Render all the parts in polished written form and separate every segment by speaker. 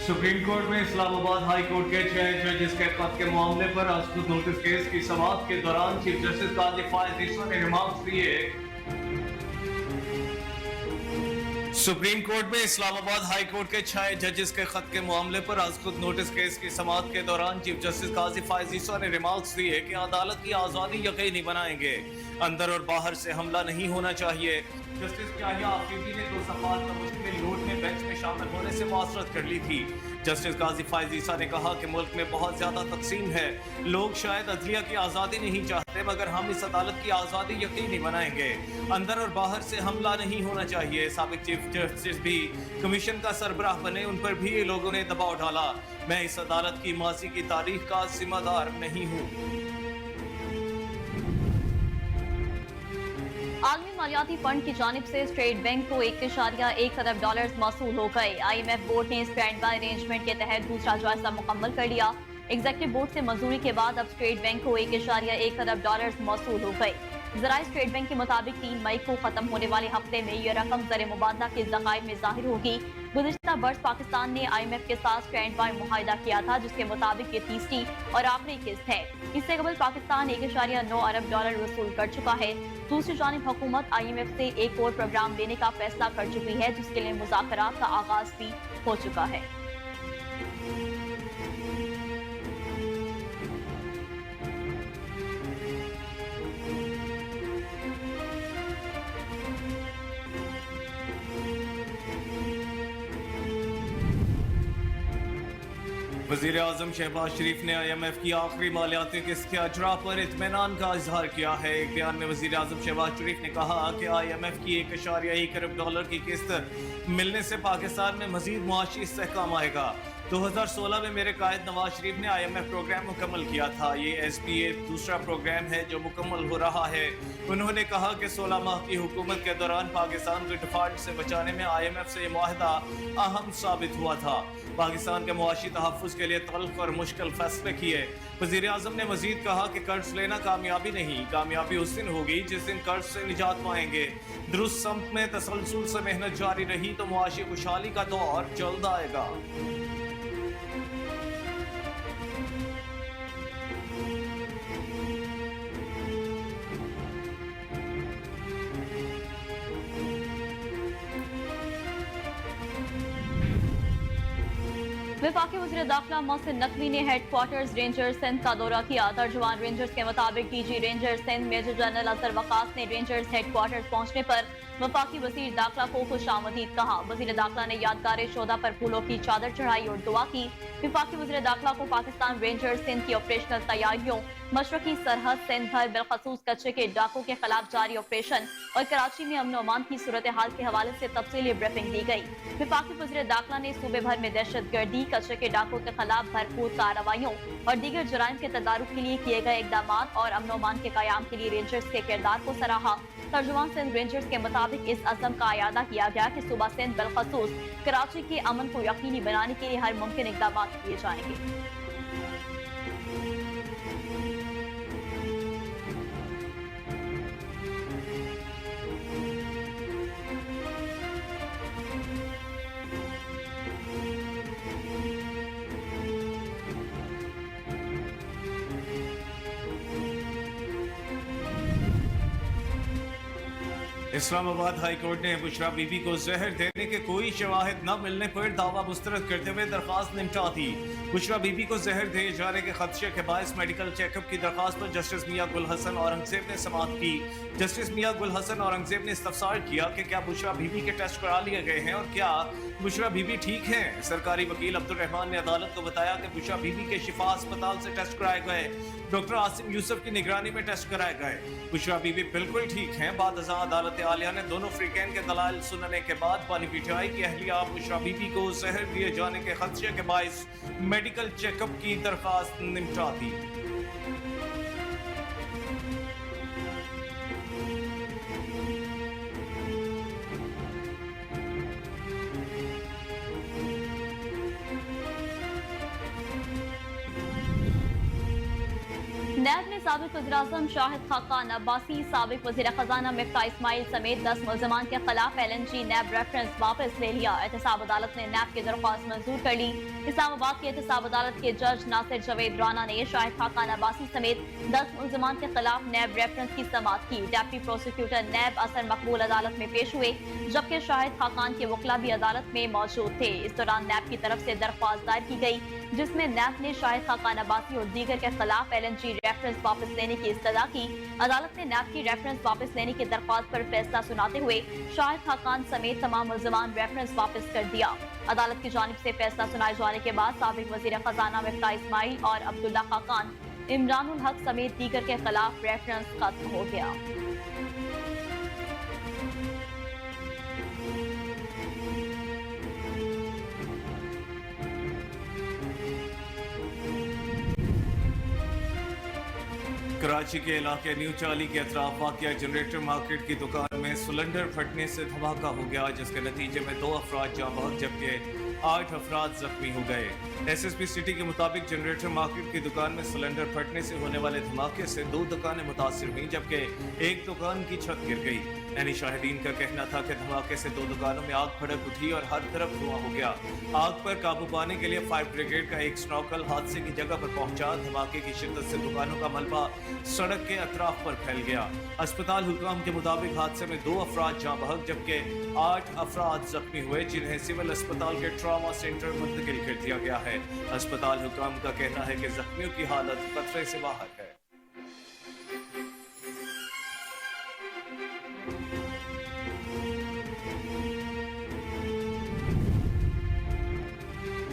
Speaker 1: Supreme court में Islamabad high court के 6 जजेस के खत के मामले पर आज खुद नोटिस केस की समाअत के दौरान चीफ जस्टिस काजी फायज ईसा ने रिमार्क्स दिए। सुप्रीम कोर्ट में इस्लामाबाद हाई कोर्ट के 6 जजेस के खत के मामले पर आज खुद नोटिस केस की समाअत के दौरान चीफ जस्टिस काजी फायज ईसा ने रिमार्क्स दिए कि अदालत की आजादी यकीनी बनाएंगे, अंदर और बाहर से हमला नहीं होना चाहिए। जस्टिस याहिया आफरीदी ने 2 सफात का मुश्किल लोड में बेंच में शामिल होने से मुआसरत कर ली थी। जस्टिस काजी फायज ईसा ने कहा कि मुल्क में बहुत ज्यादा तकसीम है, लोग शायद अदलिया की आज़ादी नहीं चाहते, मगर हम इस अदालत की आज़ादी यकीनी बनाएंगे, अंदर और बाहर से हमला नहीं होना चाहिए। साबिक चीफ जस्टिस भी कमीशन का सरबराह बने, उन पर भी लोगों ने दबाव डाला। मैं इस अदालत की माजी की तारीख का जिम्मेदार नहीं हूँ।
Speaker 2: आलमी मालियाती फंड की जानिब से स्टेट बैंक को 1.1 खरब डॉलर मौसूल हो गए। IMF बोर्ड ने स्टैंड बाय अरेंजमेंट के तहत दूसरा जायजा मुकम्मल कर लिया। एग्जीक्यूटिव बोर्ड से मंजूरी के बाद अब स्टेट बैंक को 1.1 खरब डॉलर मौसूल हो गए। ज़राए स्टेट बैंक के मुताबिक 3 मई को खत्म होने वाले हफ्ते में यह रकम ज़र मुबादला के ज़खायर में जाहिर होगी। गुज़िश्ता बरस पाकिस्तान ने IMF के साथ स्टैंड बाय मुआहिदा किया था, जिसके मुताबिक ये तीसरी और आखिरी किस्त है। इससे कबल पाकिस्तान 1.9 अरब डॉलर वसूल कर चुका है। दूसरी जानिब हुकूमत IMF से एक और प्रोग्राम लेने का फैसला कर चुकी है, जिसके लिए मुज़ाकरात का आगाज भी हो चुका है।
Speaker 1: वज़ीर आज़म शहबाज शरीफ ने IMF की आखिरी मालियाती किस्त के अजरा पर इत्मीनान का इजहार किया है। एक बयान में वज़ीर आज़म शहबाज शरीफ ने कहा कि IMF की 1.1 अरब डॉलर की किस्त मिलने से पाकिस्तान में मजीद मुआशी इस्तेहकाम आएगा। 2016 में मेरे कायद नवाज शरीफ ने IMF प्रोग्राम मुकम्मल किया था। ये SPA दूसरा प्रोग्राम है जो मुकम्मल हो रहा है। उन्होंने कहा कि 16 माह की हुकूमत के दौरान पाकिस्तान को डिफॉल्ट से बचाने में IMF से ये मुआहदा अहम साबित हुआ था। पाकिस्तान के मुआशी तहफ़्फ़ुज़ के लिए तल्ख़ और मुश्किल फैसले किए। वज़ीर आज़म ने मज़ीद कहा कि कर्ज लेना कामयाबी नहीं, कामयाबी उस दिन होगी जिस दिन कर्ज से निजात पाएंगे। दुरुस्त समत में तसलसल से मेहनत जारी रही तो मुआशी खुशहाली का दौर जल्द आएगा।
Speaker 2: वफाकी वज़ीर दाखिला मोहसिन नकवी ने हेडक्वार्टर्स रेंजर्स सिंध का दौरा किया। तर्जुमान रेंजर्स के मुताबिक DG rangers Sindh major general Azhar Waqas ने रेंजर्स हेडक्वार्टर्स पहुंचने पर वफाकी वज़ीर दाखिला को खुशामदीद कहा। वज़ीर दाखिला ने यादगार शोधा पर फूलों की चादर चढ़ाई और दुआ की। वफाकी वज़ीर दाखिला को पाकिस्तान रेंजर्स सिंध की ऑपरेशनल तैयारियों, मशरकी सरहद सिंध भर बिलखसूस कचरे के डाकों के खिलाफ जारी ऑपरेशन और कराची में अमन अमान की सूरत हाल के हवाले से तफसीली ब्रीफिंग दी गई। वफाकी वज़ीर दाखिला ने सूबे भर में दहशत गर्दी, कचरे के डाकों के खिलाफ भरपूर कार्रवाइयों और दीगर जराइम के तदारुक के लिए किए गए इकदाम और अमन अमान के कयाम के लिए रेंजर्स के किरदार को सराहा। तर्जुमान सिंध रेंजर्स के मुताबिक इस अज़म का अयादा किया गया कि सूबा सिंध बिलखसूस कराची के अमन को यकीनी बनाने के लिए हर मुमकिन इकदाम किए जाएंगे।
Speaker 1: इस्लामाबाद हाई कोर्ट ने बुशरा बीबी को जहर देने के कोई शवाहिद न मिलने पर दावा मुस्तरद करते हुए दरखास्त निपटा दी। बुशरा बीबी को जहर दिए जाने के खदशे के बायस मेडिकल चेकअप की दरखास्त पर जस्टिस मियां गुल हसन औरंगजेब ने समाअत की। जस्टिस मियां गुल हसन औरंगजेब ने इस्तफसार किया कि क्या बुशरा बीबी के टेस्ट करा लिए गए हैं और क्या बुशरा बीबी ठीक हैं। सरकारी वकील अब्दुल रहमान ने अदालत को बताया कि बुशरा बीबी के शिफा अस्पताल से टेस्ट कराए गए, डॉक्टर आसिम यूसुफ की निगरानी में टेस्ट कराए गए। बुशरा बीबी बिल्कुल ठीक हैं। बाद अज़ां अदालत आलिया ने दोनों फ्रीकैन के दलाइल सुनने के बाद पानी पीटाई की अहलिया बुशरा बीबी को जहर दिए जाने के खदशे के बायस मेडिकल चेकअप की दरखास्त निपटा दी।
Speaker 2: नैब ने साबिक वज़ीर-ए-आज़म शाहिद खाकान अब्बासी, साबिक वज़ीर खजाना मिफ्ता इस्माइल समेत 10 मुल्ज़िमान के खिलाफ LNG नैब रेफरेंस वापस ले लिया। एहतसाब अदालत ने नैब की दरख्वास्त मंजूर कर ली। इस्लामाबाद की एहतसाब अदालत के जज नासिर जवेद राना ने शाहिद खाकान अब्बासी समेत 10 मुल्ज़िमान के खिलाफ नैब रेफरेंस की समाअत की। डेप्टी प्रोसिक्यूटर नैब असर मकबूल अदालत में पेश हुए, जबकि शाहिद खाकान के वकला भी अदालत में मौजूद थे। इस दौरान नैब की तरफ से दरख्वास्त दायर की गई, जिसमें नैब ने शाहिद खाकान अब्बासी और दीगर के खिलाफ LNG रेफरेंस वापस लेने की इस्तदा की। अदालत ने नैब की रेफरेंस वापस लेने की दरख्वास्त पर फैसला सुनाते हुए शाहिद खाकान समेत तमाम मुल्ज़िमान रेफरेंस वापस कर दिया। अदालत की जानिब से फैसला सुनाए जाने के बाद साबिक वज़ीर खजाना मिफ्ता इस्माइल और अब्दुल्ला खाकान, इमरानुल हक समेत दीगर के खिलाफ रेफरेंस खत्म हो गया।
Speaker 1: कराची के इलाके न्यू चाली के अतराफ वाक़िया जनरेटर मार्केट की दुकान में सिलेंडर फटने से धमाका हो गया, जिसके नतीजे में 2 अफराद जाँ बहक जबकि 8 अफराद जख्मी हो गए। SSP सिटी के मुताबिक जनरेटर मार्केट की दुकान में सिलेंडर फटने से होने वाले धमाके से 2 दुकानें मुतासिर हुई, जबकि एक दुकान की छत गिर गई। यानी शाहिदीन का कहना था कि धमाके से 2 दुकानों में आग भड़क उठी और हर तरफ धुआं हो गया। आग पर काबू पाने के लिए फायर ब्रिगेड का एक स्नॉकल हादसे की जगह पर पहुंचा। धमाके की शिद्दत से दुकानों का मलबा सड़क के अतराफ पर फैल गया। अस्पताल हुकाम के मुताबिक हादसे में 2 अफराद जाँ बहक जबकि 8 अफराद जख्मी हुए, जिन्हें सिविल अस्पताल के ट्रॉमा सेंटर मुंतकिल कर दिया गया है। अस्पताल हुकाम का कहना है कि जख्मियों की हालत खतरे से बाहर है।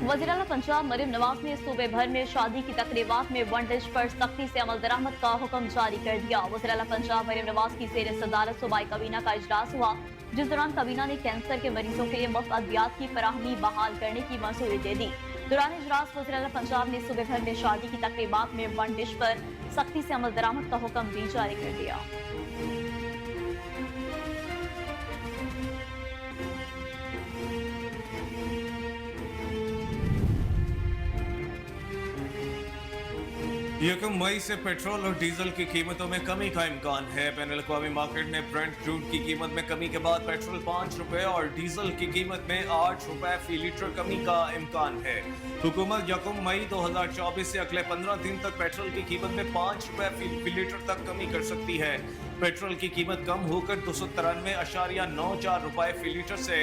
Speaker 2: वज़ीर-ए-आला पंजाब मरीम नवाज ने सूबे भर में शादी की तकरीबात में वन डिश पर सख्ती से अमल दरामद का हुक्म जारी कर दिया। वज़ीर-ए-आला पंजाब मरीम नवाज की ज़ेर सदारत सूबाई काबीना का इजलास हुआ, जिस दौरान काबीना ने कैंसर के मरीजों के लिए मुफ्त अद्वियात की फराहमी बहाल करने की मंजूरी दे दी। दौरान इजलास वज़ीर-ए-आला पंजाब ने सूबे भर में शादी की तकरीबात में वन डिश पर सख्ती से अमल दरामद का हुक्म भी जारी कर दिया।
Speaker 1: यकम मई से पेट्रोल और डीजल की कीमतों में कमी का इम्कान है। बैनुल अक़वामी मार्केट में ब्रेंट क्रूड की कीमत में कमी के बाद पेट्रोल 5 रुपए और डीजल की कीमत में 8 रुपए फी लीटर कमी का इम्कान है। हुकूमत यकम मई 2024 से अगले 15 दिन तक पेट्रोल की कीमत में 5 रुपए फी लीटर तक कमी कर सकती है। पेट्रोल की कीमत कम होकर 293.94 रुपए फी लीटर से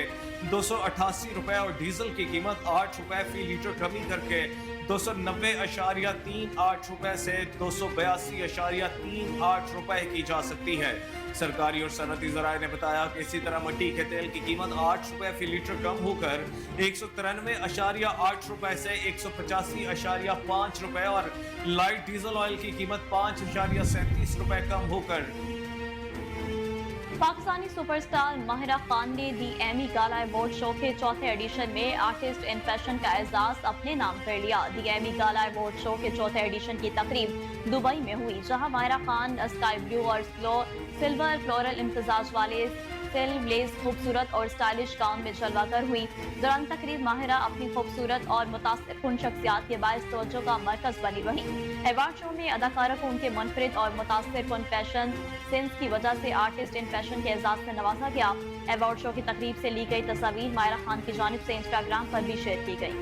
Speaker 1: 288 रुपए और डीजल की कीमत 8 रुपए फी लीटर कमी करके 290.38 रुपए से 282.38 रुपए की जा सकती है। सरकारी और सनती ज़राए ने बताया कि इसी तरह मिट्टी के तेल की कीमत 8 रुपए फी लीटर कम होकर 193.8 रुपए से 185.5 रुपए और लाइट डीजल ऑयल की कीमत 5.37 रुपए कम होकर
Speaker 2: पाकिस्तानी सुपरस्टार माहिरा खान ने दी एमी गाला अवार्ड शो के चौथे एडिशन में आर्टिस्ट इन फैशन का एजाज अपने नाम कर लिया। दी एमी गाला अवार्ड शो के चौथे एडिशन की तकरीब दुबई में हुई, जहां माहिरा खान स्काई ब्लू और सिल्वर फ्लोरल इम्तजाज वाले सेल ब्लेज खूबसूरत और स्टाइलिश गाउन में जलवागर हुई। दौरान तकरीब माहिरा अपनी खूबसूरत और मुतासिरकुन शख्सियात के बायस तवज्जो का मरकज बनी रही। अवार्ड शो में अदाकारा को उनके मुनफरिद और मुतासिरकुन फैशन सेंस की वजह से आर्टिस्ट इन फैशन के एजाज से नवाजा गया। अवार्ड शो की तकरीब से ली गई तस्वीर माहिरा खान की जानिब से इंस्टाग्राम पर भी शेयर की गई।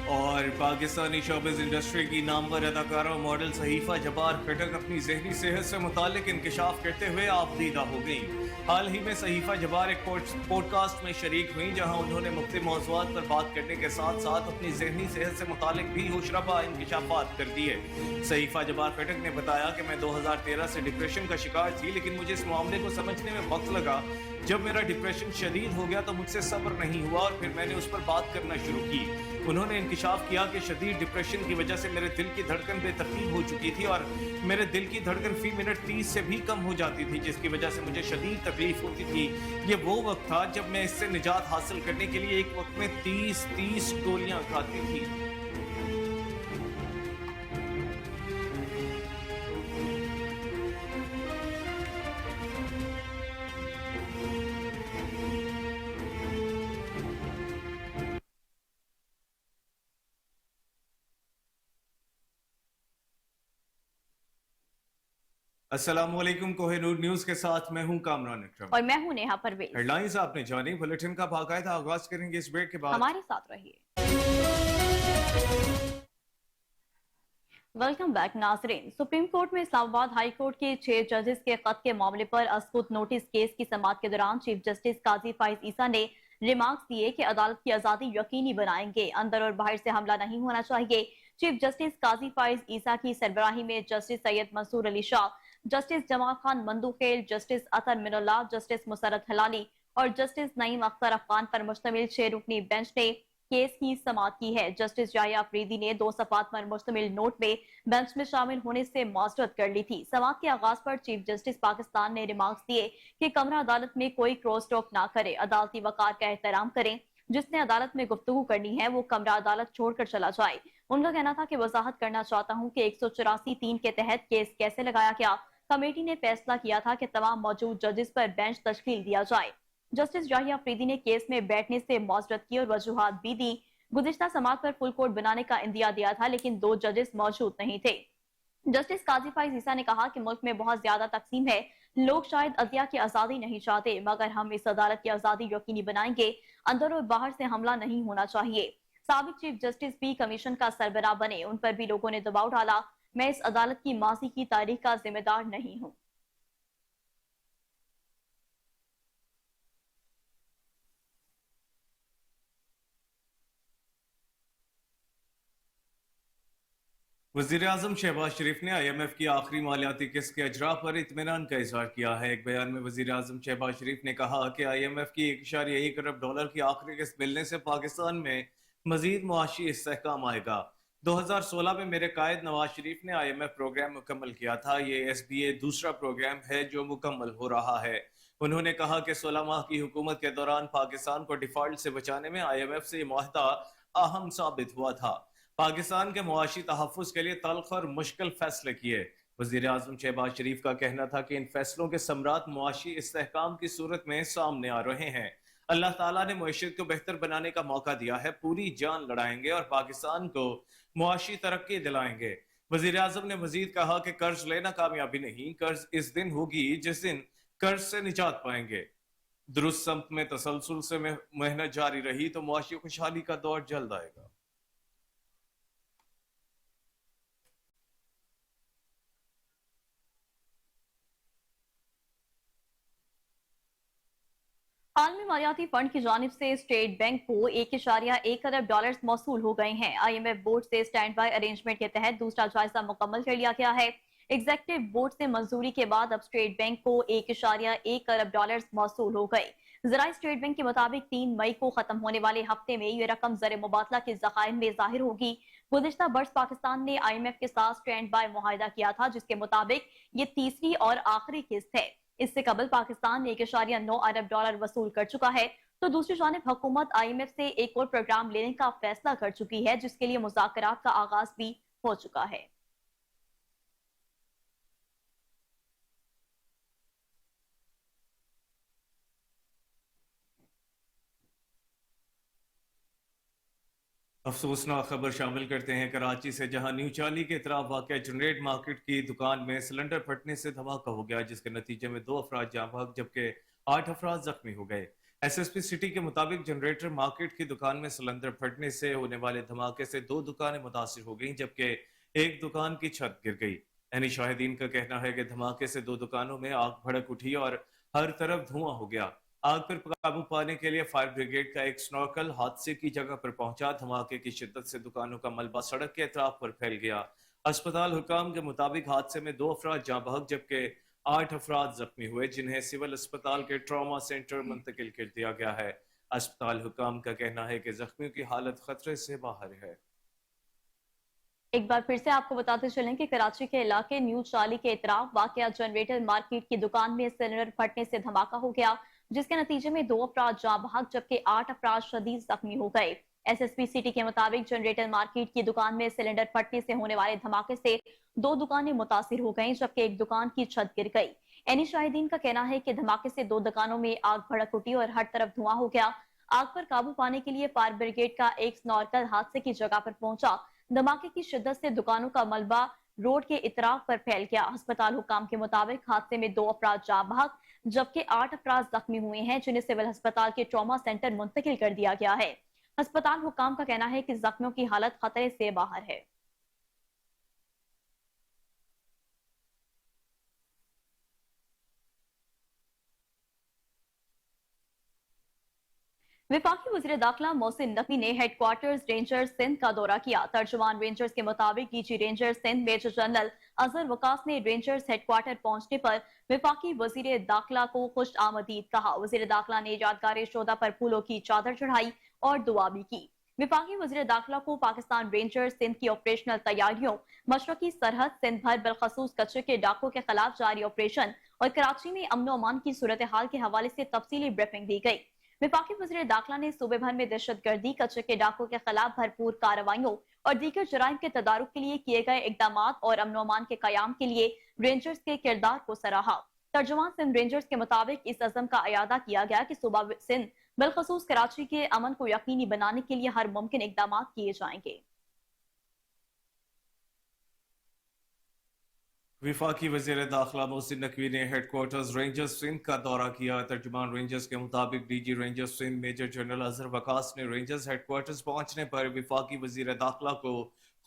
Speaker 1: और पाकिस्तानी शोबिज़ इंडस्ट्री की नामवर अदाकारा और मॉडल सहीफा जबार खटक अपनी जहनी सेहत से मुतालिक इंकशाफ करते हुए आपदीदा हो गई। हाल ही में सहीफा जबार एक पॉडकास्ट में शरीक हुई, जहां उन्होंने मुख्तलिफ मौज़ूआत पर बात करने के साथ साथ अपनी जहनी सेहत से मुतालिक भी होशरबा इंकशाफात कर दिए। सहीफा जबार खटक ने बताया कि मैं 2013 से डिप्रेशन का शिकार थी, लेकिन मुझे इस मामले को समझने में वक्त लगा। जब मेरा डिप्रेशन शदीद हो गया तो मुझसे सब्र नहीं हुआ और फिर मैंने उस पर बात करना शुरू की। उन्होंने इंकशाफ किया कि शदीद डिप्रेशन की वजह से मेरे दिल की धड़कन बेतरतीब हो चुकी थी और मेरे दिल की धड़कन फी मिनट 30 से भी कम हो जाती थी, जिसकी वजह से मुझे शदीद तकलीफ होती थी। ये वो वक्त था जब मैं इससे निजात हासिल करने के लिए एक वक्त में 30 गोलियां खाती थी। अस्सलामुअलैकुम कोहिनूर न्यूज के साथ मैं हूं कामरान अकरम।
Speaker 2: और मैं हूं नेहा परवेज।
Speaker 1: हेडलाइंस आपने जानी, बुलेटिन का बाकायदा आगाज करेंगे इस ब्रेक के बाद।
Speaker 2: हमारे साथ रहिए। वेलकम बैक नाजरीन। सुप्रीम कोर्ट में इस्लामाबाद हाई कोर्ट के 6 जजेस के खत के मामले पर अस्कुत नोटिस केस की समाअत के दौरान चीफ जस्टिस काजी फाइज ईसा ने रिमार्क्स दिए कि अदालत की आजादी यकीनी बनाएंगे, अंदर और बाहर से हमला नहीं होना चाहिए। चीफ जस्टिस काजी फाइज ईसा की सरबराही में justice Syed Mansoor Ali Shah, justice Jamal Khan Mandokhail, justice Athar Minallah, justice Musarrat Hilali और जस्टिस नईम अख्तर अफगान पर मुश्तमिल 6 रुकनी बेंच ने केस की समाअत की है। जस्टिस याहिया अफरीदी ने 2 सफात पर मुश्तमिल नोट में बेंच में शामिल होने से माजरत कर ली थी। समाअत के आगाज पर चीफ जस्टिस पाकिस्तान ने रिमार्क्स दिए कि कमरा अदालत में कोई क्रॉस टॉक ना करे, अदालती वकार का एहतराम करें। जिसने अदालत में गुफ्तगू करनी है वो कमरा अदालत छोड़कर चला जाए। उनका कहना था कि वजाहत करना चाहता हूँ कि 184(3) के तहत केस कैसे लगाया गया। कमेटी ने फैसला किया था कि तमाम मौजूद जजेस पर बेंच तश्कील दिया जाए। जस्टिस याहिया अफरीदी ने केस में बैठने से मौजरत की और वजूहात भी दी। गुज़िश्ता समाअत पर फुल कोर्ट बनाने का इंदिया दिया था, लेकिन 2 जजेस मौजूद नहीं थे। जस्टिस काजी फाइज ईसा ने कहा कि मुल्क में बहुत ज्यादा तकसीम है, लोग शायद अदलिया की आजादी नहीं चाहते, मगर हम इस अदालत की आजादी यकीनी बनाएंगे, अंदर और बाहर से हमला नहीं होना चाहिए। साबिक चीफ जस्टिस भी कमीशन का सरबराह बने, उन पर भी लोगों ने दबाव डाला। मैं इस अदालत की माजी की तारीख का जिम्मेदार नहीं हूँ।
Speaker 1: वजीर आजम शहबाज शरीफ ने IMF की आखिरी मालियाती किस्त के अजरा पर इत्मीनान का इजहार किया है। एक बयान में वजीर आजम शहबाज शरीफ ने कहा कि IMF की $1.1 अरब की आखिरी किस्त मिलने से पाकिस्तान में मजीद मुआशी इस्तेहकाम आएगा। 2016 में मेरे कायद नवाज शरीफ ने IMF प्रोग्राम मुकम्मल किया था। ये SBA दूसरा प्रोग्राम है जो मुकम्मल हो रहा है। उन्होंने कहा कि 16 माह की हुकूमत के दौरान पाकिस्तान को डिफॉल्ट से बचाने में IMF से ये मुआहदा अहम साबित हुआ था। पाकिस्तान के मुआशी तहफ़्फ़ुज़ के लिए तल्ख और मुश्किल फैसले किए। वज़ीर आज़म शहबाज शरीफ का कहना था कि इन फैसलों के समरात मुआशी इस्तेहकाम की सूरत में सामने आ रहे हैं। अल्लाह ताला ने मईशत को बेहतर बनाने का मौका दिया है, पूरी जान लड़ाएंगे और पाकिस्तान को मुआशी तरक्की दिलाएंगे। वज़ीर आज़म ने मजीद कहा कि कर्ज लेना कामयाबी नहीं, कर्ज इस दिन होगी जिस दिन कर्ज से निजात पाएंगे। दुरुस्त सम्त में तसलसल से मेहनत जारी रही तो मुआशी खुशहाली का दौर जल्द आएगा।
Speaker 2: आलमी मालियाती फंड की जानिब से स्टेट बैंक को $1.1 अरब मौसूल हो गए हैं। IMF बोर्ड से स्टैंड बाय अरेंजमेंट के तहत दूसरा जायजा मुकम्मल कर लिया गया है। एग्जेक्टिव बोर्ड से मंजूरी के बाद अब स्टेट बैंक को $1.1 अरब मौसूल हो गए। जराई स्टेट बैंक के मुताबिक 3 मई को खत्म होने वाले हफ्ते में ये रकम ज़र मुबादला के ज़खायर में जाहिर होगी। गुज़िश्ता बरस पाकिस्तान ने IMF के साथ स्टैंड बाय मुआहिदा किया था, जिसके मुताबिक ये तीसरी और आखिरी किस्त है। इससे कबल पाकिस्तान ने $1.9 अरब वसूल कर चुका है, तो दूसरी जानिब हुकूमत IMF से एक और प्रोग्राम लेने का फैसला कर चुकी है, जिसके लिए मुज़ाकरात का आगाज भी हो चुका है।
Speaker 1: अफसोसनाक खबर शामिल करते हैं कराची से, जहां न्यू चाली के इतराफ वाक़या जनरेट मार्केट की दुकान में सिलेंडर फटने से धमाका हो गया, जिसके नतीजे में 2 अफराद जाँ बहक जबकि 8 अफराद जख्मी हो गए। SSP सिटी के मुताबिक जनरेटर मार्केट की दुकान में सिलेंडर फटने से होने वाले धमाके से 2 दुकानें मुतासिर हो गई, जबकि एक दुकान की छत गिर गई। यानी शाहिदीन का कहना है कि धमाके से 2 दुकानों में आग भड़क उठी और हर तरफ धुआं हो गया। आग पर काबू पाने के लिए फायर ब्रिगेड का एक स्नॉर्कल हादसे की जगह पर पहुंचा। धमाके की शिद्दत से दुकानों का मलबा सड़क के अतराफ पर फैल गया। अस्पताल हुकाम के मुताबिक हादसे में 2 अफराद जाँ बहक जबकि 8 अफराद जख्मी हुए, जिन्हें सिविल अस्पताल के ट्रॉमा सेंटर मुंतकिल कर दिया गया है। अस्पताल हुकाम का कहना है कि जख्मियों की हालत खतरे से बाहर है।
Speaker 2: एक बार फिर से आपको बताते चलें कि कराची के इलाके न्यू चाली के इतराफ वाकया जनरेटर मार्केट की दुकान में सिलेंडर फटने से धमाका हो गया, जिसके नतीजे में 2 अफराद जाँ बहक जबकि 8 अफराद शदीद जख्मी हो गए। SSP सिटी के मुताबिक जनरेटर मार्केट की दुकान में सिलेंडर फटने से होने वाले धमाके से 2 दुकानें मुतासिर हो गईं, जबकि एक दुकान की छत गिर गई। एनी शाहिदीन का कहना है कि धमाके से 2 दुकानों में आग भड़क उठी और हर तरफ धुआं हो गया। आग पर काबू पाने के लिए फायर ब्रिगेड का एक स्नॉर्कल हादसे की जगह पर पहुंचा। धमाके की शिद्दत से दुकानों का मलबा रोड के इतराफ पर फैल गया। अस्पताल हुकाम के मुताबिक हादसे में 2 अफराद जाँ बहक जबकि 8 अफराद जख्मी हुए हैं, जिन्हें सिविल अस्पताल के ट्रॉमा सेंटर मुंतकिल कर दिया गया है। अस्पताल हुकाम का कहना है कि जख्मियों की हालत खतरे से बाहर है। विफाकी वज़ीर दाखिला मोहसिन नकवी ने हेडक्वार्टर्स रेंजर्स सिंध का दौरा किया। तर्जुमान रेंजर्स के मुताबिक DG rangers Sindh major general Azhar Waqas ने रेंजर्स हेडक्वार्टर पहुंचने पर विफाकी वज़ीर दाखिला को खुश आमदीद कहा। वज़ीर दाखिला ने यादगार शोदा पर फूलों की चादर चढ़ाई और दुआ भी की। विफाकी वज़ीर दाखिला को पाकिस्तान रेंजर्स सिंध की ऑपरेशनल तैयारियों, मशरकी सरहद सिंध भर बिलखसूस कच्चे के डाकों के खिलाफ जारी ऑपरेशन और कराची में अमन अमान की सूरत हाल के हवाले से तफसीली ब्रीफिंग दी गई। विफाकी वज़ीर दाखिला ने सूबे भर में दहशतगर्दी, कच्चे के डाकों के खिलाफ भरपूर कार्रवाइयों और दीगर जराइम के तदारुक के लिए किए गए इकदाम और अमन अमान के कयाम के लिए रेंजर्स के किरदार को सराहा। तर्जुमान सिंध रेंजर्स के मुताबिक इस अज़म का अयादा किया गया कि सूबा सिंध बिलखसूस कराची के अमन को यकीनी बनाने के लिए हर मुमकिन इकदाम किए जाएंगे।
Speaker 1: विफाकी वज़ीर दाखिला मोहसिन नकवी ने हेडक्वार्टर्स रेंजर्स सिंध का दौरा किया। तर्जुमान रेंजर्स के मुताबिक DG rangers Sindh major general Azhar Waqas ने रेंजर्स हेडक्वार्टर्स पहुंचने पर विफाकी वज़ीर दाखिला को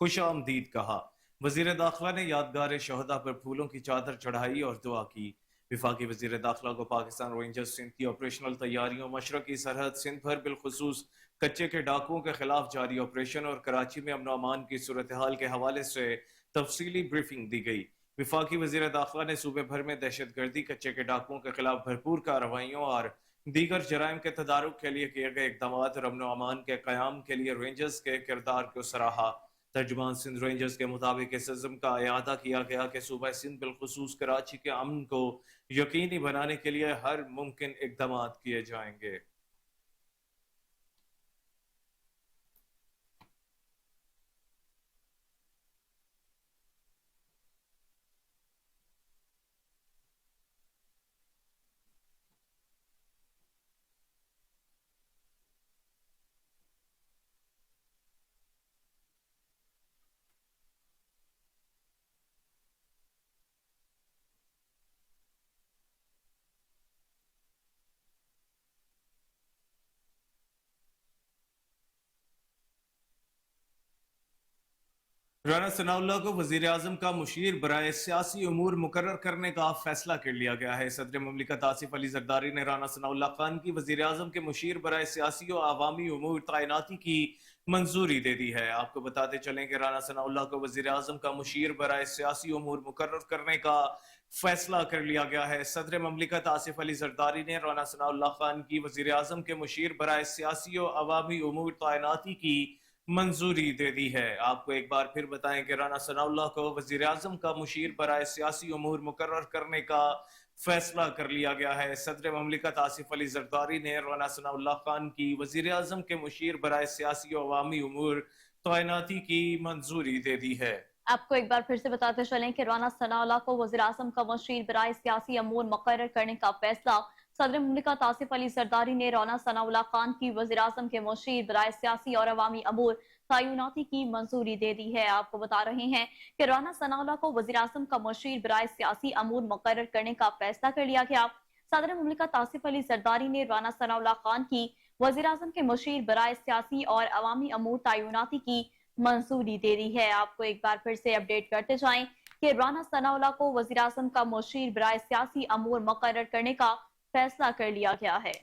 Speaker 1: खुशामदीद कहा। वज़ीर दाखिला ने यादगार शहदा पर फूलों की चादर चढ़ाई और दुआ की। विफाकी वज़ीर दाखिला को पाकिस्तान रेंजर्स सिंध की ऑपरेशनल तैयारियों, मशरकी सरहद सिंध भर बिलखसूस कच्चे के डाकुओं के खिलाफ जारी ऑपरेशन और कराची में अमन अमान की सूरत हाल के हवाले से तफसीली ब्रीफिंग दी गई। विफाकी वज़ीर दाखिला ने सूबे भर में दहशतगर्दी, कच्चे के डाकुओं के खिलाफ भरपूर कार्रवाइयों और दीगर जराइम के तदारुक के लिए किए गए इकदाम और अमन अमान के कयाम के लिए रेंजर्स के किरदार को सराहा। तर्जुमान सिंध रेंजर्स के मुताबिक इस अज़म का अयादा किया गया कि सूबा सिंध बिलखसूस कराची के अमन को यकीनी बनाने के लिए हर मुमकिन इकदाम किए जाएंगे। राना सनाउल्लाह को वज़ीर आज़म का मुशीर बराए सियासी उमूर मुकर्रर करने का फैसला कर लिया गया है। सदर मुमलिकत आसिफ अली जरदारी ने राना सनाउल्लाह खान की वज़ीर आज़म के मुशीर बराए सियासी और अवामी उमूर तैनाती की मंजूरी दे दी है। आपको बताते चलें कि राना सनाउल्लाह को वज़ीर आज़म का मुशीर बराए सियासी उमूर मुकर्रर करने का फैसला कर लिया गया है। सदर मुमलिकत आसिफ अली जरदारी ने राना सनाउल्लाह खान की वज़ीर आज़म के मुशीर बराए सियासी और अवामी उमूर तैनाती की मंजूरी दे दी है। आपको एक बार फिर बताएं कि राना सनाउल्लाह को वज़ीर आज़म का मुशीर बराए सियासी उमूर मुकर्रर करने का फैसला कर लिया गया है। सदर मुमलिकत आसिफ अली जरदारी ने राना सनाउल्लाह खान की वज़ीर आज़म के मुशीर बराए सियासी और अवामी उमूर तैनाती की मंजूरी दे दी है।
Speaker 2: आपको एक बार फिर से बताते चलें कि राना सनाउल्लाह को वज़ीर आज़म का मुशीर बराए सियासी अमूर मुकर्रर करने का फैसला सदर मुमलिकत आसिफ अली जरदारी ने राना सनाउल्लाह खान की वज़ीर आज़म के मुशीर बराए सियासी और अवामी अमूर तैनाती की मंजूरी दे दी है। आपको बता रहे हैं कि राना सनाउल्लाह को वज़ीर आज़म का मुशीर बराए सियासी अमूर मुकर्रर करने का फैसला कर लिया गया। सदर मुमलिकत आसिफ अली जरदारी ने राना सनाउल्लाह खान की वज़ीर आज़म के मुशीर बराए सियासी और अवामी अमूर तैनाती की मंजूरी दे दी है। आपको एक बार फिर से अपडेट करते जाएं कि राना सनाउल्लाह को वज़ीर आज़म का मुशीर बराए सियासी अमूर मुकर्रर करने का फैसला कर लिया गया है।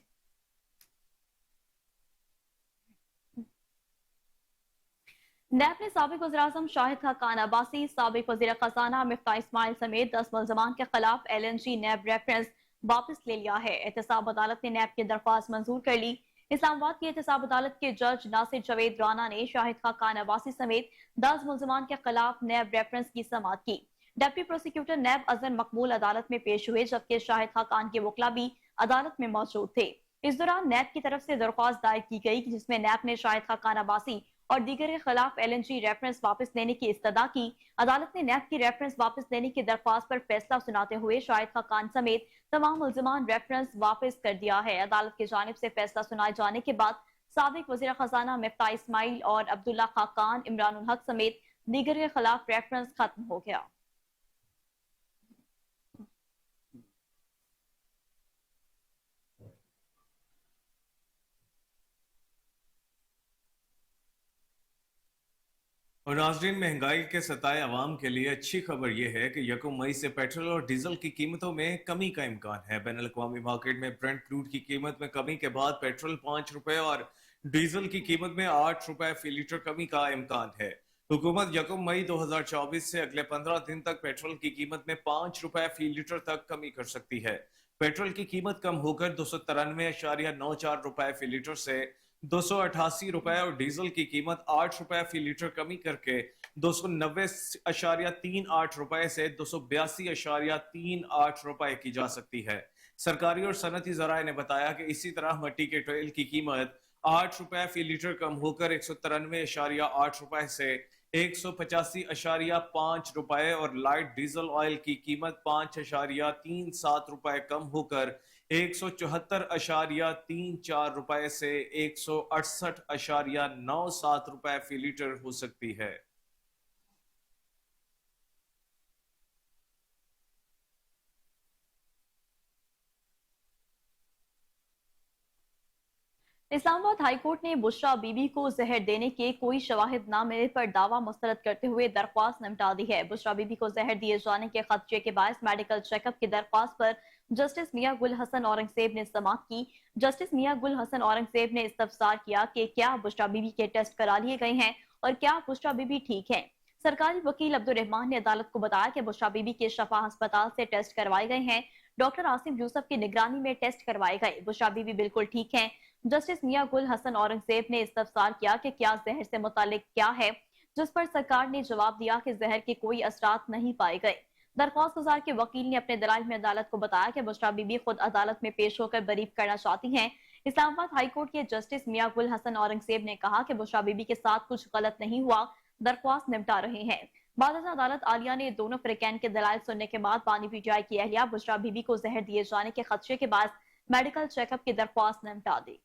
Speaker 2: नैब ने साबिक वज़ीर-ए-आज़म शाहिद खान अब्बासी, साबिक वज़ीर खजाना मिफ्ता इस्माइल समेत 10 मुल्ज़मान के खिलाफ LNG नैब रेफरेंस वापस ले लिया है। एहतसाब अदालत ने नैब की दरख्वास्त मंजूर कर ली। इस्लामाबाद की एहतसाब अदालत के जज नासिर जवेद राना ने शाहिद खान अब्बासी समेत 10 मुल्ज़मान के खिलाफ नैब रेफरेंस की समाअत की। डिप्टी प्रोसिक्यूटर नैब अजहर मकबूल अदालत में पेश हुए, जबकि शाहिद खान के वकला भी अदालत में मौजूद थे। इस दौरान नैब की तरफ से दरख्वास्त दायर की गई, जिसमें नैब ने शाहिद खान अब्बासी और दीगर के खिलाफ LNG रेफरेंस वापस लेने की इस्तदा की। अदालत ने नैब की रेफरेंस वापस लेने की दरख्वास्त पर फैसला सुनाते हुए शाहिद खान समेत तमाम मुल्ज़मान रेफरेंस वापस कर दिया है। अदालत की जानिब से फैसला सुनाए जाने के बाद साबिक वज़ीर खजाना मिफ्ता इस्माइल और अब्दुल्ला खाकान, इमरान उल हक समेत दीगर के खिलाफ प्रेफरेंस खत्म हो गया।
Speaker 1: और नाजरीन, महंगाई के सताए अवाम के लिए अच्छी खबर यह है कि 1 मई से पेट्रोल और डीजल की कीमतों में कमी का इम्कान है। बैन अल-अक़वामी मार्केट में ब्रेंट क्रूड की कीमत में कमी के बाद पेट्रोल 5 रुपए और डीजल की कीमत में 8 रुपए फी लीटर कमी का इम्कान है। हुकूमत 1 मई 2024 से अगले 15 दिन तक पेट्रोल की कीमत में 5 रुपए फी लीटर तक कमी कर सकती है। पेट्रोल की कीमत कम होकर 293.94 रुपए फी लीटर से 288 रुपए और डीजल की कीमत 8 रुपए फी लीटर कमी करके 290.38 रुपए से 282.38 रुपए की जा सकती है। सरकारी और सनती जराए ने बताया कि इसी तरह मट्टी के तेल की कीमत 8 रुपए फी लीटर कम होकर 193.8 रुपए से 185.5 रुपए और लाइट डीजल ऑयल की कीमत 5.37 रुपए कम होकर 174.34 रुपए से 168.97 रुपए फी लीटर हो सकती है।
Speaker 2: इस्लामाबाद हाईकोर्ट ने बुशरा बीबी को जहर देने के कोई शवाहिद न मिलने पर दावा मुस्तरद करते हुए दरख्वास्त निपटा दी है। बुशरा बीबी को जहर दिए जाने के खदशे के बायस मेडिकल चेकअप की दरख्वास्त पर जस्टिस मियां गुल हसन औरंगजेब ने समाअत की। जस्टिस मियां गुल हसन औरंगजेब ने इस्तफसार किया कि क्या बुशरा बीबी के टेस्ट करा लिए गए हैं और क्या बुशरा बीबी ठीक है। सरकारी वकील अब्दुल रहमान ने अदालत को बताया कि बुशरा बीबी के शफा अस्पताल से टेस्ट करवाए गए हैं। डॉक्टर आसिफ यूसुफ की निगरानी में टेस्ट करवाए गए। बुशरा बीबी बिल्कुल ठीक है। जस्टिस मियां गुल हसन औरंगजेब ने इस्तफसार किया कि क्या जहर से मुतालिक क्या है, जिस पर सरकार ने जवाब दिया कि जहर के कोई असरात नहीं पाए गए। दरख्वास्त गुजार के वकील ने अपने दलाइल में अदालत को बताया कि बुशरा बीबी खुद अदालत में पेश होकर बरीफ करना चाहती हैं। इस्लामाबाद हाईकोर्ट के जस्टिस मियां गुल हसन औरंगजेब ने कहा कि बुशरा बीबी के साथ कुछ गलत नहीं हुआ, दरख्वास्त निपटा रहे हैं। बाद अदालत आलिया ने दोनों फ्रिकैन के दलाइल सुनने के बाद पानी पीटीआई की अहलिया बुशरा बीबी को जहर दिए जाने के खदशे के बाद मेडिकल चेकअप की दरख्वास्त निपटा दी।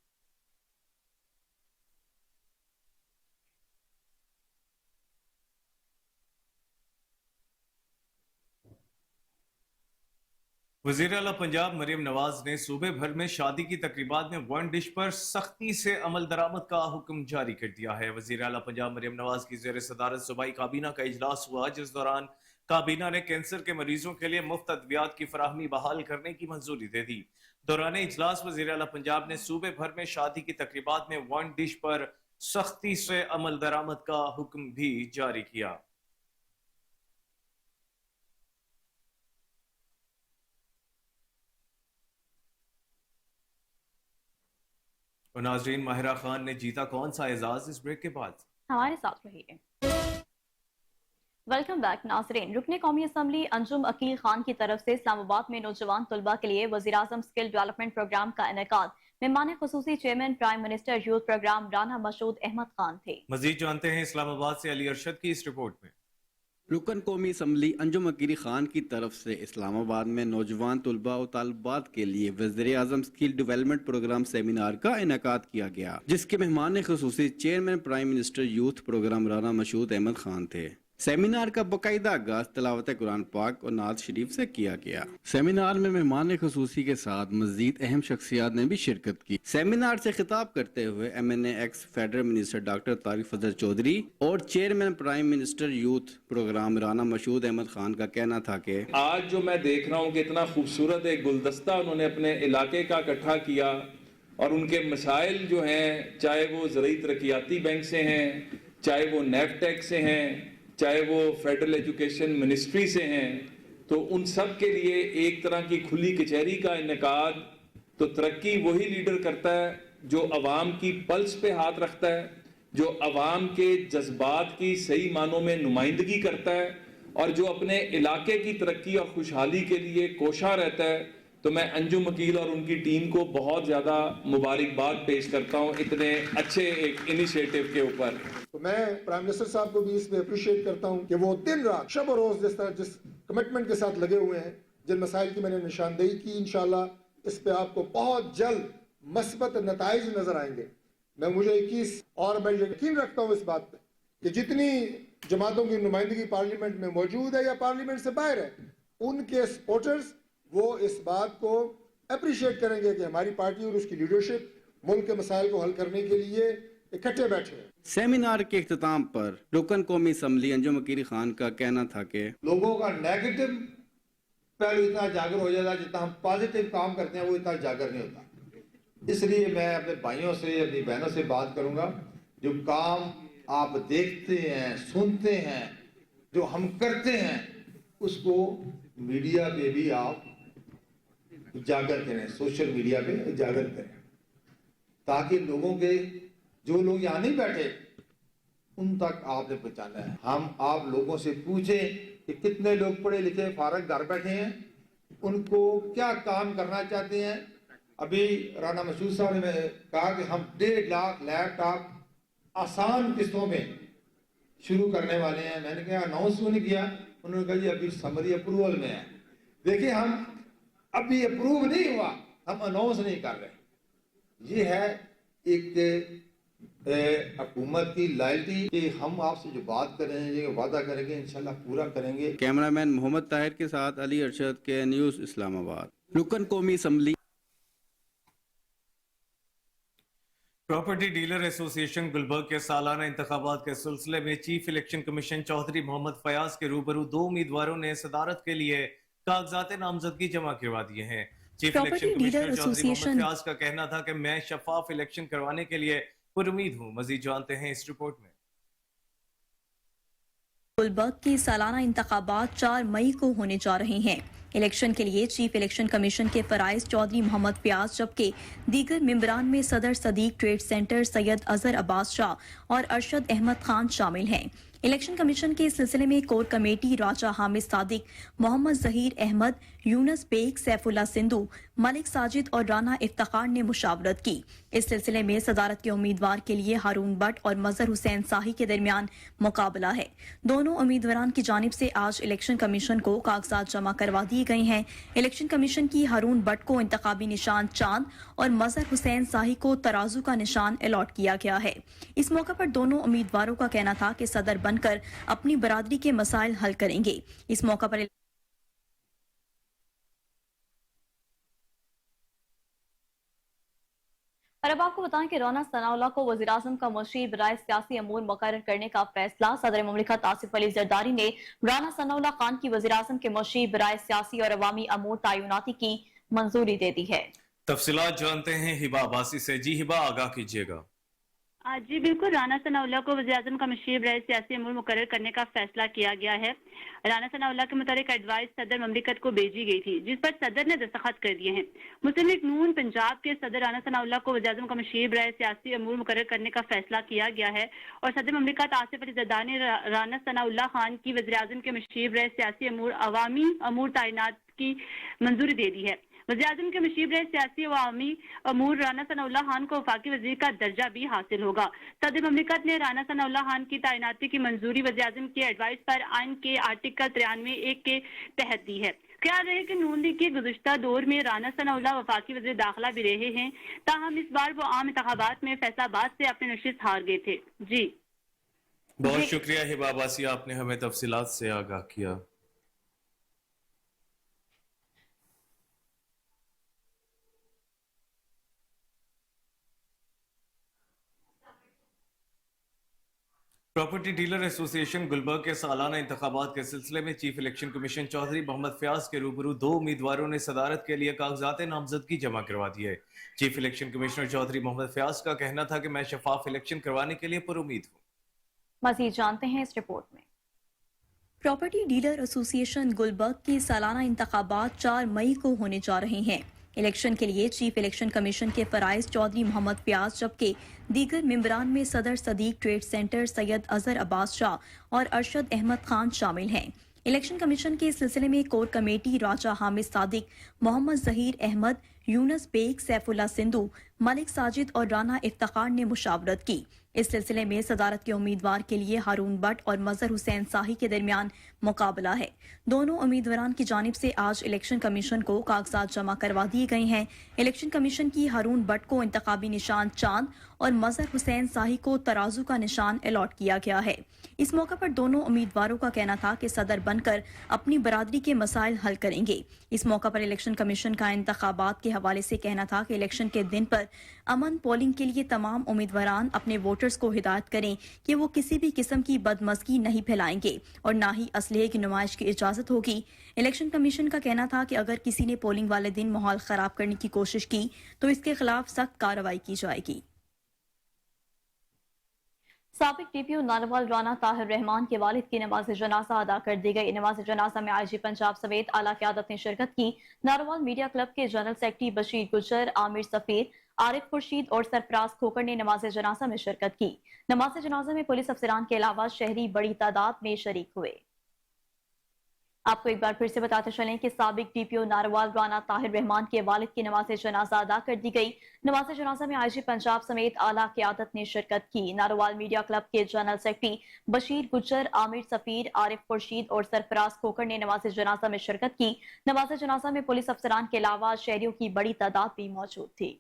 Speaker 1: वज़ीर आला पंजाब मरियम नवाज ने सूबे भर में शादी की तकरीबात में वन डिश पर सख्ती से अमल दरामद का हुक्म जारी कर दिया है। वज़ीर आला पंजाब मरियम नवाज की ज़ेर सदारत सूबाई काबीना का इजलास हुआ, जिस दौरान काबीना ने कैंसर के मरीजों के लिए मुफ्त अद्वियात की फराहमी बहाल करने की मंजूरी दे दी। दौरान इजलास वज़ीर आला पंजाब ने सूबे भर में शादी की तकरीबात में वन डिश पर सख्ती से अमल दरामद का हुक्म भी जारी किया। और नाजरीन, माहिरा खान ने जीता कौन सा एजाज, इस ब्रेक के बाद
Speaker 2: हमारे साथ रहिए। वेलकम बैक नाजरीन। रुकने कौमी असम्बली अंजुम अकील खान की तरफ से इस्लामाबाद में नौजवान तलबा के लिए वज़ीर आज़म स्किल डेवलपमेंट प्रोग्राम का इनेकाद। मेहमान खुसूसी chairman prime minister youth programme Rana Mashhood Ahmad Khan थे।
Speaker 1: मजीद जानते हैं इस्लामाबाद से अली अरशद की इस रिपोर्ट में।
Speaker 3: रुकन कौमी असम्बली अंजुम अकील खान की तरफ से इस्लामाबाद में नौजवान तलबा और तालिबात के लिए वज़ीर आज़म स्किल डेवलपमेंट प्रोग्राम सेमिनार का इनेकाद किया गया, जिसके मेहमान खुसूसी chairman prime minister youth programme Rana Mashhood Ahmad Khan थे। सेमिनार का बाकायदा आगाज तिलावत कुरान पाक और नात शरीफ से किया गया। सेमिनार में मेहमान खुसूसी के साथ मजीद अहम शख्सियात ने भी शिरकत की। सेमिनार से खिताब करते हुए MNA ex federal minister doctor Tariq Fazal Chaudhry और chairman prime minister youth programme Rana Mashhood Ahmad Khan का कहना था कि
Speaker 4: आज जो मैं देख रहा हूँ कि इतना खूबसूरत एक गुलदस्ता उन्होंने अपने इलाके का इकट्ठा किया और उनके मसाइल जो हैं, चाहे वो ज़रूरी तरक्याती बैंक से हैं, चाहे वो नेफ्टेक से हैं, चाहे वो फेडरल एजुकेशन मिनिस्ट्री से हैं, तो उन सब के लिए एक तरह की खुली कचहरी का इनेकाद। तो तरक्की वही लीडर करता है जो अवाम की पल्स पे हाथ रखता है, जो अवाम के जज्बात की सही मानों में नुमाइंदगी करता है और जो अपने इलाके की तरक्की और खुशहाली के लिए कोशा रहता है। तो मैं अंजुम वकील और उनकी टीम को बहुत ज़्यादा मुबारकबाद पेश करता हूँ इतने अच्छे एक इनिशिएटिव के ऊपर।
Speaker 5: तो मैं प्राइम मिनिस्टर साहब को भी इसमें अप्रिशिएट करता हूँ कि वो दिन रात शब और रोज जिस कमिटमेंट के साथ लगे हुए हैं, जिन मसाइल की मैंने निशानदेही की, इंशाल्लाह इस पे आपको बहुत जल्द मस्बत नताइज नजर आएंगे। मुझे 21 और मैं यकीन रखता हूँ इस बात पे कि जितनी जमातों की नुमाइंदगी पार्लियामेंट में मौजूद है या पार्लियामेंट से बाहर है, उनके सपोर्टर्स वो इस बात को अप्रिशिएट करेंगे कि हमारी पार्टी और उसकी लीडरशिप मुल्क के मसाइल को हल करने के लिए इकट्ठे बैठे हैं।
Speaker 3: सेमिनार के इख्तिताम पर रुकन कौमी असम्बली अंजुम अकीरी खान का कहना था कि
Speaker 6: लोगों का नेगेटिव पहलू इतना जागर हो जाता है, जितना हम पॉजिटिव काम करते हैं वो इतना जागर नहीं होता। इसलिए मैं अपने भाइयों से, अपनी बहनों से बात करूंगा, जो काम आप देखते हैं, सुनते हैं, जो हम करते हैं, उसको मीडिया पे भी आप उजागर करें, सोशल मीडिया पे उजागर करें, ताकि लोगों के, जो लोग यहाँ नहीं बैठे, उन तक आपने पहुंचाना है। हम आप लोगों से पूछें कि कितने लोग पढ़े लिखे फारग घर बैठे हैं, उनको क्या काम करना चाहते हैं। अभी राना मसूद साहब ने कहा कि हम 1.5 लाख लैपटॉप आसान किस्तों में शुरू करने वाले हैं। मैंने कहा अनाउंस क्यों नहीं किया? उन्होंने कहा जी अभी समरी अप्रूवल में है। देखिए, हम अभी अप्रूव नहीं हुआ, हम अनाउंस नहीं कर रहे। ये है एक हुकूमत की लॉयल्टी कि हम आपसे जो बात कर रहे हैं, ये वादा करेंगे, इंशाल्लाह पूरा करेंगे।
Speaker 3: कैमरामैन मोहम्मद ताहिर के साथ अली अरशद के न्यूज़ इस्लामाबाद। रुकन कौमी assembly
Speaker 1: property dealer association Gulberg के सालाना इंतखाबात के सिलसिले में chief election commission Chaudhry Mohammad Fayaz के रूबरू 2 उम्मीदवारों ने सदारत के लिए कागजात नामजदगी जमा करवा दिए हैं। Chief election commissioner Chaudhry Mohammad Fayaz का कहना था कि मैं शफाफ इलेक्शन करवाने के लिए पुरुमीद हूँ। मजीद जानते हैं इस रिपोर्ट में।
Speaker 2: गुलबर्ग के सालाना इंतखाबात 4 मई को होने जा रहे हैं। इलेक्शन के लिए चीफ इलेक्शन कमीशन के फराइज चौधरी मोहम्मद फयाज, जबकि दीगर मेंबरान में सदर सदीक ट्रेड सेंटर सैयद अजहर अब्बास शाह और अरशद अहमद खान शामिल हैं। इलेक्शन कमीशन के इस सिलसिले में कोर कमेटी राजा हामिद सादिक, मोहम्मद जहीर अहमद, यूनस बेग, सैफुल्ला सिंधु, मलिक साजिद और राना इफ्तिखार ने मुशावरत की। इस सिलसिले में सदारत के उम्मीदवार के लिए हारून बट और मजहर हुसैन साही के दरमियान मुकाबला है। दोनों उम्मीदवारान की जानिब से आज इलेक्शन कमीशन को कागजात जमा करवा दिए गए हैं। इलेक्शन कमीशन की हारून बट को इंतखाबी निशान चांद और मजहर हुसैन साही को तराजू का निशान अलॉट किया गया है। इस मौके पर दोनों उम्मीदवारों का कहना था कि सदर बनकर अपनी बरादरी के मसाइल हल करेंगे। इस मौके पर और अब आपको बताएं कि राना सनाउल्लाह को वज़ीर-ए-आज़म का मुशीर बराए सियासी अमूर मुकर्रर करने का फैसला। सदर मुमलिकत आसिफ अली जरदारी ने राना सनाउल्लाह खान की वज़ीर-ए-आज़म के मुशीर बराए सियासी और अवामी अमूर तयनाती की मंजूरी दे दी है।
Speaker 1: तफसीलात जानते हैं हिबा अब्बासी से। जी हिबा, आगाह कीजिएगा।
Speaker 7: जी बिल्कुल, राना सनाउल्लाह को वज़ीर-ए-आज़म का मुशीर बराए सियासी अमूर मुकर्रर करने का फैसला किया गया है। राना सनाउल्लाह के मुताबिक एडवाइस सदर ममलिकत को भेजी गई थी, जिस पर सदर ने दस्तखत कर दिए हैं। मुस्लिम लीग नून पंजाब के सदर राना सनाउल्लाह को वज़ीर-ए-आज़म का मुशीर बराए सियासी अमूर मुकर्रर करने का फैसला किया गया है और सदर ममलिकत आसिफ अली जरदारी ने राना सनाउल्लाह खान की वज़ीर-ए-आज़म के मुशीर बराए सियासी अमूर अवामी अमूर तैनात की मंजूरी दे दी है। वज़ीर-ए-आज़म के मुशीर बराए सियासी अवामी अमूर राना सनाउल्लाह खान को वफाकी वजीर का दर्जा भी हासिल होगा। सदर ममलिकत ने राना सनाउल्लाह खान की तैनाती की मंजूरी वज़ीर-ए-आज़म की एडवाइस पर आइन के आर्टिकल 93(1) के तहत दी है। ख्याल रहे कि नून लीग के गुज़िश्ता दौर में राना सनाउल्लाह वफाकी वज़ीर दाखिला भी रहे हैं, ताहम इस बार वो आम इंतखाबात में फैसलाबाद से अपने नशिस्त हार गए थे। जी
Speaker 1: बहुत शुक्रिया हिबा अब्बासी, आपने हमें तफसीलात से आगाह किया। प्रॉपर्टी डीलर एसोसिएशन गुलबर्ग के सालाना इंतखाबात के सिलसिले में chief election commission Chaudhry Mohammad Fayaz के रूबरू 2 उम्मीदवारों ने सदारत के लिए कागजात नामजदगी जमा करवा दी है। Chief election commissioner Chaudhry Mohammad Fayaz का कहना था कि मैं शफाफ इलेक्शन करवाने के लिए पुरुमीद हूँ।
Speaker 2: मजीद जानते हैं इस रिपोर्ट में। प्रॉपर्टी डीलर एसोसिएशन गुलबर्ग के सालाना इंतखाबात 4 मई को होने जा रहे हैं। इलेक्शन के लिए चीफ इलेक्शन कमीशन के फराइज चौधरी मोहम्मद फयाज, जबकि दीगर मेंबरान में सदर सदीक ट्रेड सेंटर सैयद अजहर अब्बास शाह और अरशद अहमद खान शामिल हैं। इलेक्शन कमीशन के इस सिलसिले में कोर कमेटी राजा हामिद सादिक, मोहम्मद जहीर अहमद, यूनस बेग, सैफुल्ला सिंधु, मलिक साजिद और राना इफ्तिखार ने मुशावरत की। इस सिलसिले में सदारत के उम्मीदवार के लिए हारून बट और मजहर हुसैन साही के दरमियान मुकाबला है। दोनों उम्मीदवारान की जानिब से आज इलेक्शन कमीशन को कागजात जमा करवा दिए गए हैं। इलेक्शन कमीशन की हारून बट को इंतखाबी निशान चांद
Speaker 8: और मजहर हुसैन शाही को तराजू का निशान अलॉट किया गया है। इस मौके पर दोनों उम्मीदवारों का कहना था कि सदर बनकर अपनी बरादरी के मसाइल हल करेंगे। इस मौके पर इलेक्शन कमीशन का इंतखाबात के हवाले से कहना था कि इलेक्शन के दिन पर अमन पोलिंग के लिए तमाम उम्मीदवारान अपने वोटर्स को हिदायत करें कि वो किसी भी किस्म की बदमज़गी नहीं फैलाएंगे और ना ही असलहे की नुमाइश की इजाजत होगी। इलेक्शन कमीशन का कहना था कि अगर किसी ने पोलिंग वाले दिन माहौल खराब करने की कोशिश की तो इसके खिलाफ सख्त कार्रवाई की जाएगी।
Speaker 2: साबिक DPO नारवाल राना ताहिर रहमान के वालिद की नमाज जनाजा अदा कर दी गई। नमाज जनाजा में IG पंजाब समेत आला क़यादत ने शिरकत की। नारवाल मीडिया क्लब के जनरल सेक्रेटरी बशीर गुजर, आमिर सफीर, आरिफ खुर्शीद और सरफराज खोकर ने नमाज जनाजा में शिरकत की। नमाज जनाजा में पुलिस अफसरान के अलावा शहरी बड़ी तादाद में शरीक हुए। आपको एक बार फिर से बताते चलें कि साबिक DPO नारवाल राना ताहिर रहमान के वालिद की नमाज जनाजा अदा कर दी गई। नमाज जनाजा में IG पंजाब समेत आला क़यादत ने शिरकत की। नारवाल मीडिया क्लब के जनरल सेक्रेटरी बशीर गुजर, आमिर सफीर, आरिफ खुर्शीद और सरफराज खोकर ने नमाज जनाजा में शिरकत की। नमाज जनाजा में पुलिस अफसरान के अलावा शहरियों की बड़ी तादाद भी मौजूद थी।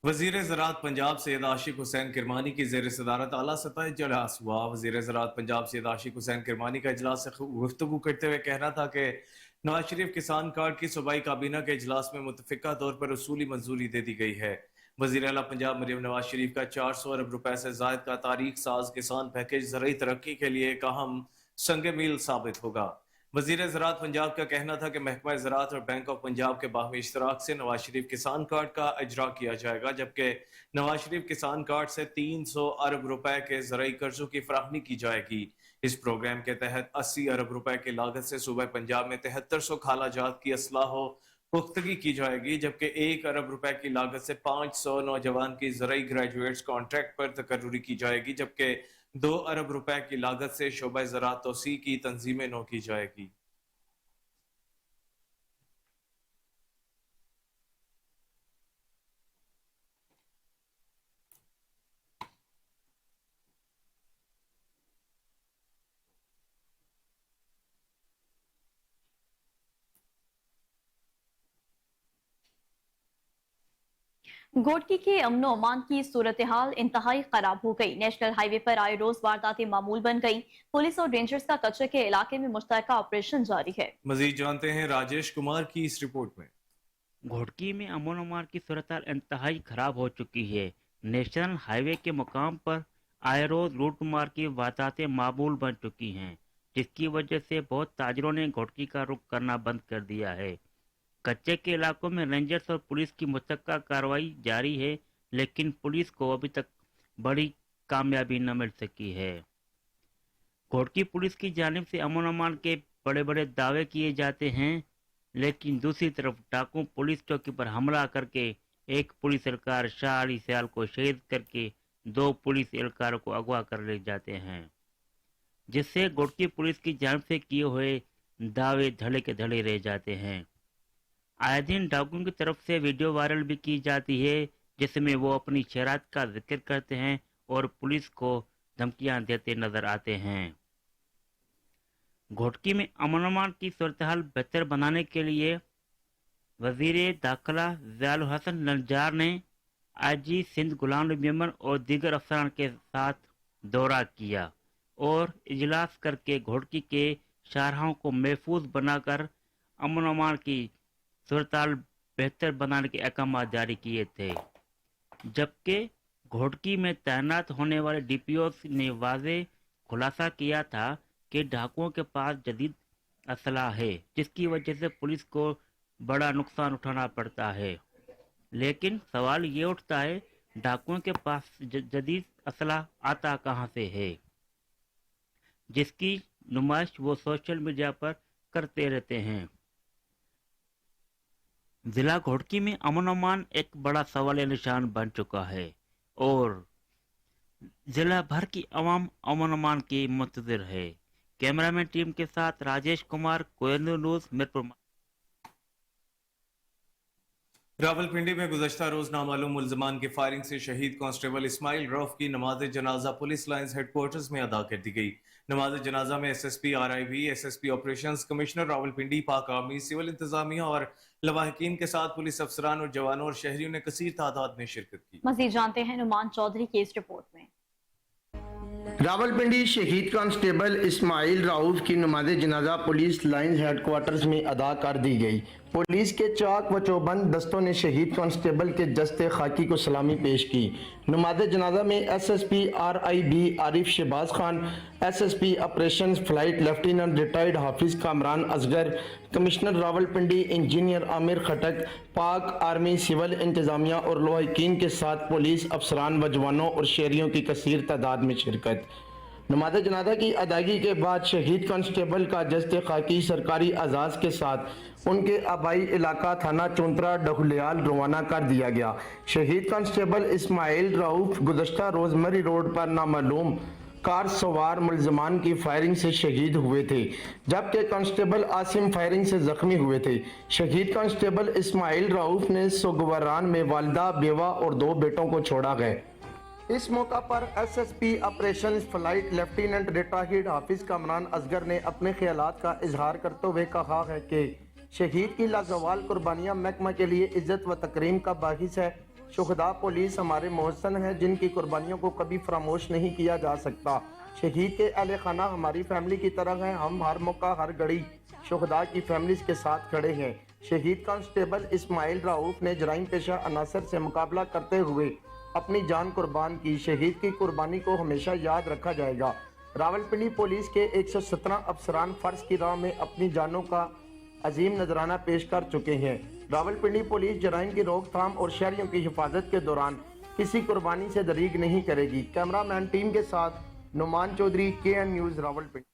Speaker 1: वज़ीर ज़राअत पंजाब सैयद आशिक हुसैन किरमानी की ज़ेर सदारत आला सतह इजलास हुआ। वज़ीर ज़राअत पंजाब सैयद आशिक हुसैन किरमानी का इजलास से गुफ्तगू करते हुए कहना था कि नवाज शरीफ किसान कार्ड की सूबाई काबीना के इजलास में मुतफ़िका तौर पर उसूली मंजूरी दे दी गई है। वज़ीर आला पंजाब मरीम नवाज शरीफ का 400 अरब रुपए से ज़ायद का तारीख साज किसान पैकेज ज़रूरी तरक्की के लिए एक अहम संग मील साबित होगा। वज़ीर ज़राअत पंजाब का कहना था कि महकमा ज़राअत और बैंक ऑफ पंजाब के बाहमी इश्तराक से नवाज शरीफ किसान कार्ड का इजरा किया जाएगा, जबकि नवाज शरीफ किसान कार्ड से 300 अरब रुपए के ज़रूरी कर्जों की फराहमी की जाएगी। इस प्रोग्राम के तहत 80 अरब रुपए की लागत से सूबे पंजाब में 7300 खाला जात की असलाह पुख्तगी की जाएगी, जबकि 1 अरब रुपए की लागत से 500 नौजवान की ज़रूरी ग्रेजुएट्स कॉन्ट्रैक्ट पर तकर्रुरी की जाएगी, जबकि 2 अरब रुपए की लागत से शोबा ज़राअत तोसी की तंजीमें नौ की जाएगी।
Speaker 2: घोटकी के अमनो अमान की सूरत हाल इंतहाई खराब हो गई। नेशनल हाईवे पर आए रोज वारदातें मामूल बन गई। पुलिस और रेंजर्स का कच्चे के इलाके में मुश्तरका ऑपरेशन जारी है।
Speaker 1: मजीद जानते हैं राजेश कुमार की इस रिपोर्ट में।
Speaker 9: घोटकी में अमन अमान की सूरत हाल इंतहाई खराब हो चुकी है। नेशनल हाईवे के मुकाम पर आए रोज लूटमार की वारदातें मामूल बन चुकी हैं, जिसकी वजह से बहुत ताजरों ने घोटकी का रुख करना बंद कर दिया है। कच्चे के इलाकों में रेंजर्स और पुलिस की मुश्तरका कार्रवाई जारी है, लेकिन पुलिस को अभी तक बड़ी कामयाबी न मिल सकी है। घोटकी पुलिस की जानिब से अमन अमान के बड़े बड़े दावे किए जाते हैं, लेकिन दूसरी तरफ डाकू पुलिस चौकी पर हमला करके एक पुलिस एहलकार शाह अली सयाल को शहीद करके 2 पुलिस एहलकारों को अगवा कर ले जाते हैं, जिससे घोटकी पुलिस की जानिब से किए हुए दावे धड़े के धड़े रह जाते हैं। आए दिन डाकुओं की तरफ से वीडियो वायरल भी की जाती है, जिसमें वो अपनी शरारत का जिक्र करते हैं और पुलिस को धमकियां देते नजर आते हैं। घोटकी में अमन अमान की सूरत हाल बेहतर बनाने के लिए वजीर दाखिला ज़ियाउल हसन नज्जार ने IG सिंध गुलाम नबी मेमन और दीगर अफसरान के साथ दौरा किया और इजलास करके घोटकी के शाहराहों को महफूज बनाकर अमन अमान की सूरत हाल बेहतर बनाने के अहकाम जारी किए थे, जबकि घोटकी में तैनात होने वाले DPOs ने वाज़ेह खुलासा किया था कि डाकुओं के पास जदीद असलाह है, जिसकी वजह से पुलिस को बड़ा नुकसान उठाना पड़ता है। लेकिन सवाल ये उठता है, डाकुओं के पास जदीद असलाह आता कहाँ से है, जिसकी नुमाइश वो सोशल मीडिया पर करते रहते हैं। जिला घोटकी में अमन अमान एक बड़ा सवाल निशान बन चुका है और जिला भर की अवाम अमन अमान की मुंतज़िर है। कैमरामैन टीम के साथ राजेश कुमार, कोयनूर न्यूज़, मीरपुर।
Speaker 1: रावलपिंडी में गुज़श्ता रोज नामालूम मुल्ज़मान की फायरिंग से शहीद कांस्टेबल इस्माइल रऊफ की नमाज जनाजा पुलिस लाइंस हेडक्वार्टर्स में अदा कर दी गई। नमाज जनाजा में SSP RIB, SSP operations, commissioner Rawalpindi, पाक आर्मी, सिविल इंतजामिया और लवाहिकीन के साथ पुलिस अफसरान और जवानों और शहरियों ने कसीर तादाद में शिरकत की।
Speaker 2: मजीद जानते हैं नुमान चौधरी की इस रिपोर्ट में।
Speaker 10: रावलपिंडी शहीद कांस्टेबल इस्माइल राउफ की नमाज जनाजा पुलिस लाइंस हेडक्वार्टर्स में अदा कर दी गई। पुलिस के चाक व चौबंद दस्तों ने शहीद कांस्टेबल के जस्ते खाकी को सलामी पेश की। नमाज जनाजा में SSP RIB Arif Shahbaz Khan, SSP operations flight lieutenant retired Hafiz Kamran Asghar, commissioner Rawalpindi engineer Aamir Khattak, Pak army, civil इंतजामिया और लवाहिकीन के साथ पुलिस अफसरान व जवानों और शहरियों की कसीर तादाद में शिरकत। नमाज जनाजा की अदायगी के बाद शहीद कांस्टेबल का जस्ते खाकी सरकारी आजाज के साथ उनके आबाई इलाका थाना चुंतरा डहुलियाल रवाना कर दिया गया। शहीद कांस्टेबल इस्माइल राउफ गुज़श्ता रोज मरी रोड पर नामालूम कार सवार मुलजमान की फायरिंग से शहीद हुए थे, जबकि कांस्टेबल आसिम फायरिंग से जख्मी हुए थे। शहीद कांस्टेबल इस्माइल राउफ ने सोगवारान में वालिदा, बेवा और 2 बेटों को छोड़ा गया। इस मौका पर SSP operations flight lieutenant retired Hafiz Kamran Asghar ने अपने ख्यालात का इजहार करते हुए कहा है कि शहीद की लाजवाल कुर्बानियाँ महकमा के लिए इज्जत व तकरीम का बाहिस है। शुहदा पुलिस हमारे मोहसन हैं जिनकी कुर्बानियों को कभी फरामोश नहीं किया जा सकता। शहीद के अहले खाना हमारी फैमिली की तरह हैं। हम हर मौका हर घड़ी शुहदा की फैमिलीज के साथ खड़े हैं। शहीद कांस्टेबल इस्माइल राउफ ने जराइम पेशा अनासर से मुकाबला करते हुए अपनी जान कुर्बान की। शहीद की कुर्बानी को हमेशा याद रखा जाएगा। रावलपिंडी पुलिस के 117 अफसरान फर्ज की राह में अपनी जानों का अजीम नजराना पेश कर चुके हैं। रावलपिंडी पुलिस जराइम की रोकथाम और शहरियों की हिफाजत के दौरान किसी कुर्बानी से दरीग नहीं करेगी। कैमरामैन टीम के साथ नुमान चौधरी, KN न्यूज़, रावलपिंडी।